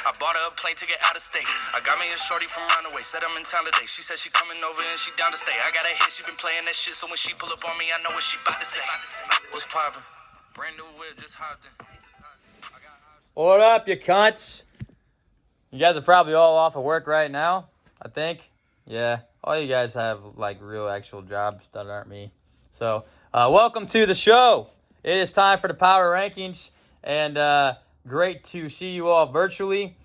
I bought her a plane ticket out of state. I got me a shorty from Runaway. Said I'm in town today. She said she coming over and she down to stay. I got a hit. She been playing that shit. So when she pull up on me, I know what she about to say. What's poppin'? Brand new whip, just hopped in. What up, you cunts? You guys are probably all off of work right now, I think. Yeah, all you guys have, like, real actual jobs that aren't me. So, welcome to the show. It is time for the Power Rankings, and great to see you all virtually.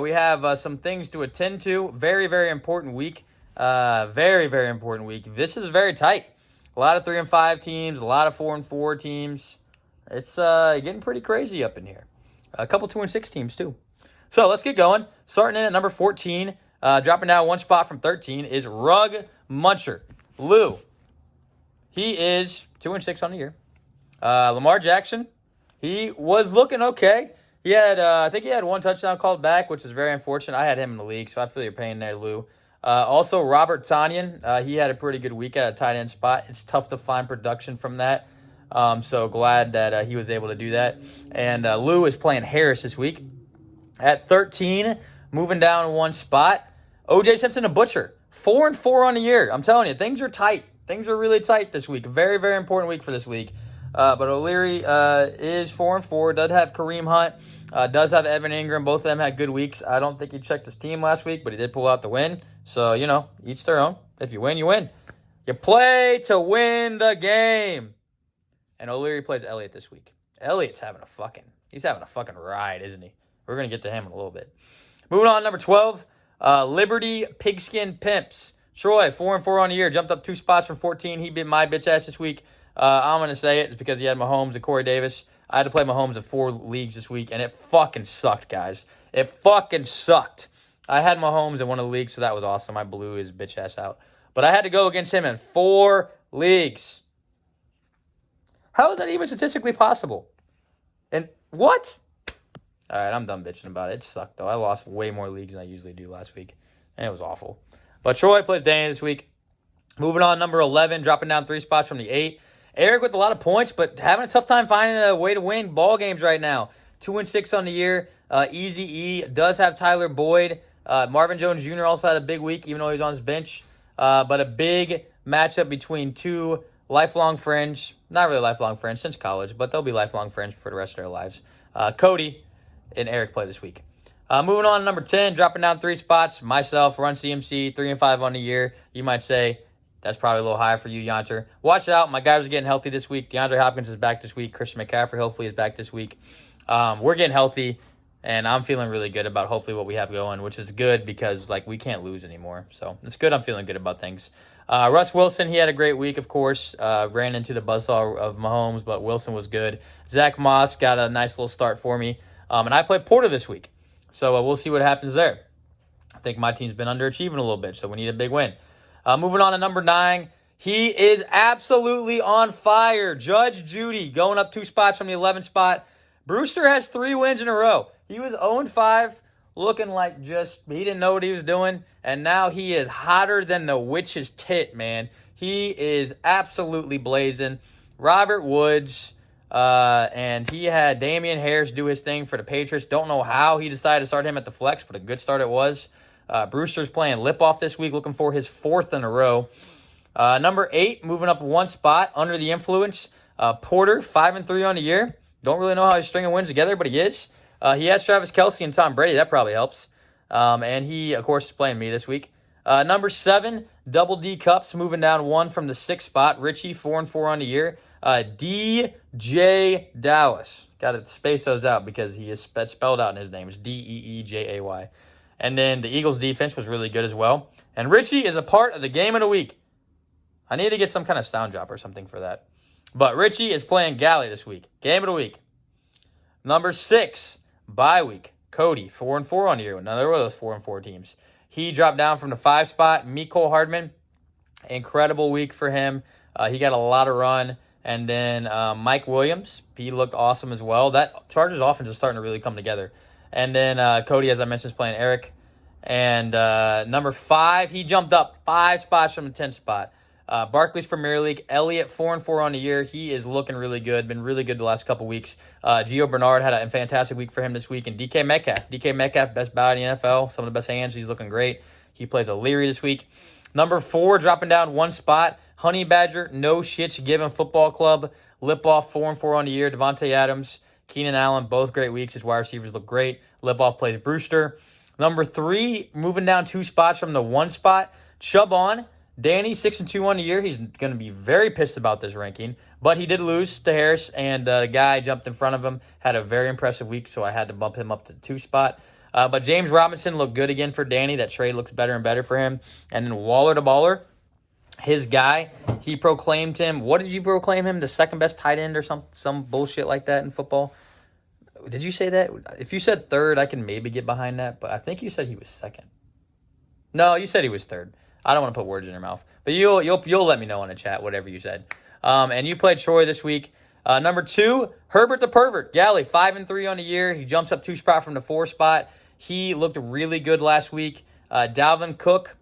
We have some things to attend to. Very, very important week. Very, very important week. This is very tight. A lot of 3-5 teams, a lot of 4-4 teams. It's getting pretty crazy up in here. A couple 2-6 teams, too. So, let's get going. Starting in at number 14, dropping down one spot from 13, is Rug Muncher. Lou. He is 2-6 on the year. Lamar Jackson, he was looking okay. He had, I think he had one touchdown called back, which is very unfortunate. I had him in the league, so I feel your pain there, Lou. Also, Robert Tonyan, he had a pretty good week at a tight end spot. It's tough to find production from that. So glad that he was able to do that. And Lou is playing Harris this week. At 13, moving down one spot, O.J. Simpson, a butcher. 4-4 on the year. I'm telling you, things are tight. Things are really tight this week. Very, very important week for this league. But O'Leary is 4-4, does have Kareem Hunt, does have Evan Ingram. Both of them had good weeks. I don't think he checked his team last week, but he did pull out the win. So, you know, each their own. If you win, you win. You play to win the game. And O'Leary plays Elliott this week. Elliott's he's having a fucking ride, isn't he? We're going to get to him in a little bit. Moving on, number 12, Liberty Pigskin Pimps. Troy, 4-4 on the year, jumped up 2 spots from 14. He beat my bitch ass this week. I'm going to say it. It's because he had Mahomes and Corey Davis. I had to play Mahomes in 4 leagues this week, and it fucking sucked, guys. It fucking sucked. I had Mahomes in one of the leagues, so that was awesome. I blew his bitch ass out. But I had to go against him in 4 leagues. How is that even statistically possible? And what? All right, I'm done bitching about it. It sucked, though. I lost way more leagues than I usually do last week, and it was awful. But Troy plays Danny this week. Moving on, number 11, dropping down 3 spots from the 8. Eric with a lot of points, but having a tough time finding a way to win ball games right now. 2-6 on the year. Easy E does have Tyler Boyd. Marvin Jones Jr. also had a big week, even though he was on his bench. But a big matchup between 2 lifelong friends. Not really lifelong friends since college, but they'll be lifelong friends for the rest of their lives. Cody and Eric play this week. Moving on to number 10, dropping down 3 spots. Myself, Run CMC, 3-5 on the year. You might say, that's probably a little high for you, Yonter. Watch out. My guys are getting healthy this week. DeAndre Hopkins is back this week. Christian McCaffrey hopefully is back this week. We're getting healthy, and I'm feeling really good about hopefully what we have going, which is good because, like, we can't lose anymore. So it's good. I'm feeling good about things. Russ Wilson, he had a great week, of course. Ran into the buzzsaw of Mahomes, but Wilson was good. Zach Moss got a nice little start for me. And I played Porter this week. So we'll see what happens there. I think my team's been underachieving a little bit, so we need a big win. Moving on to number 9. He is absolutely on fire. Judge Judy going up 2 spots from the 11th spot. Brewster has 3 wins in a row. He was 0-5, looking like he didn't know what he was doing. And now he is hotter than the witch's tit, man. He is absolutely blazing. Robert Woods, and he had Damian Harris do his thing for the Patriots. Don't know how he decided to start him at the flex, but a good start it was. Brewster's playing lip-off this week, looking for his 4th in a row. Number 8, moving up 1 spot, under the influence. Porter, 5-3 on the year. Don't really know how he's stringing wins together, but he is. He has Travis Kelce and Tom Brady. That probably helps. And he, of course, is playing me this week. Number 7, Double D Cups, moving down 1 from the 6th spot. Richie, 4-4 on the year. DJ Dallas. Got to space those out because he is spelled out in his name. It's Deejay. And then the Eagles' defense was really good as well. And Richie is a part of the game of the week. I need to get some kind of sound drop or something for that. But Richie is playing Galley this week. Game of the week. Number 6, bye week. Cody, 4-4 on the year. Another one of those 4-4 teams. He dropped down from the 5 spot. Mecole Hardman, incredible week for him. He got a lot of run. And then Mike Williams, he looked awesome as well. That Chargers offense is starting to really come together. And then Cody, as I mentioned, is playing Eric. And number 5, he jumped up 5 spots from the 10th spot. Barclays Premier League, Elliott 4-4 on the year. He is looking really good. Been really good the last couple weeks. Gio Bernard had a fantastic week for him this week. And DK Metcalf, best bow in the NFL. Some of the best hands. He's looking great. He plays O'Leary this week. Number 4, dropping down one spot. Honey Badger, no shits given football club. Lipoff 4-4 on the year. Devontae Adams, Keenan Allen, both great weeks. His wide receivers look great. Lipoff plays Brewster. Number 3, moving down 2 spots from the 1 spot. Chubb on. Danny, 6-2 on the year. He's going to be very pissed about this ranking. But he did lose to Harris, and the guy jumped in front of him. Had a very impressive week, so I had to bump him up to the 2 spot. But James Robinson looked good again for Danny. That trade looks better and better for him. And then Waller to Baller, his guy, he proclaimed him. What did you proclaim him? The second best tight end or some bullshit like that in football? Did you say that? If you said third, I can maybe get behind that. But I think you said he was second. No, you said he was third. I don't want to put words in your mouth, but you'll let me know in the chat whatever you said. And you played Troy this week. Number 2, Herbert the Pervert. Galley 5-3 on the year. He jumps up 2 spots from the 4 spot. He looked really good last week. Dalvin Cook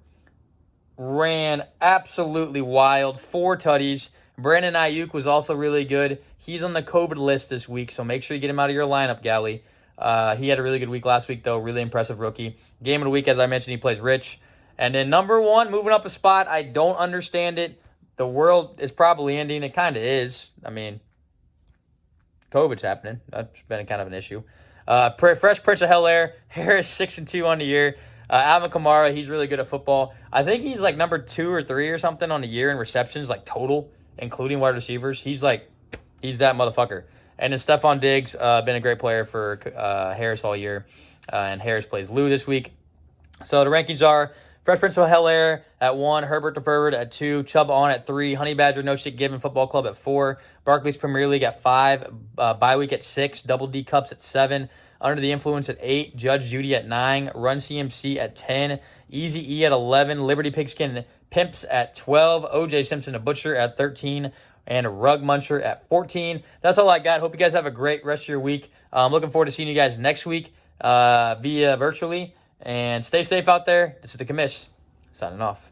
ran absolutely wild, 4 tutties. Brandon Ayuk was also really good. He's on the COVID list this week, so make sure you get him out of your lineup, Galley. He had a really good week last week, though. Really impressive rookie. Game of the week, as I mentioned, he plays Rich. And then number 1, moving up a spot. I don't understand it. The world is probably ending. It kind of is. I mean, COVID's happening. That's been kind of an issue. Fresh Prince of Bel-Air. Harris 6-2 on the year. Alvin Kamara, he's really good at football. I think he's like number 2 or 3 or something on the year in receptions, like total, including wide receivers. He's that motherfucker. And then Stephon Diggs, been a great player for Harris all year. And Harris plays Lou this week. So the rankings are Fresh Prince of Bel-Air at 1, Herbert the Pervert at 2, Chubb on at 3, Honey Badger No Shit Given Football Club at 4, Barclays Premier League at 5, Bye Week at 6, Double D Cups at 7, Under the Influence at 8, Judge Judy at 9, Run CMC at 10, Easy E at 11, Liberty Pigskin Pimps at 12, OJ Simpson the Butcher at 13, and Rug Muncher at 14. That's all I got. Hope you guys have a great rest of your week. I'm looking forward to seeing you guys next week via virtually. And stay safe out there. This is the commish, signing off.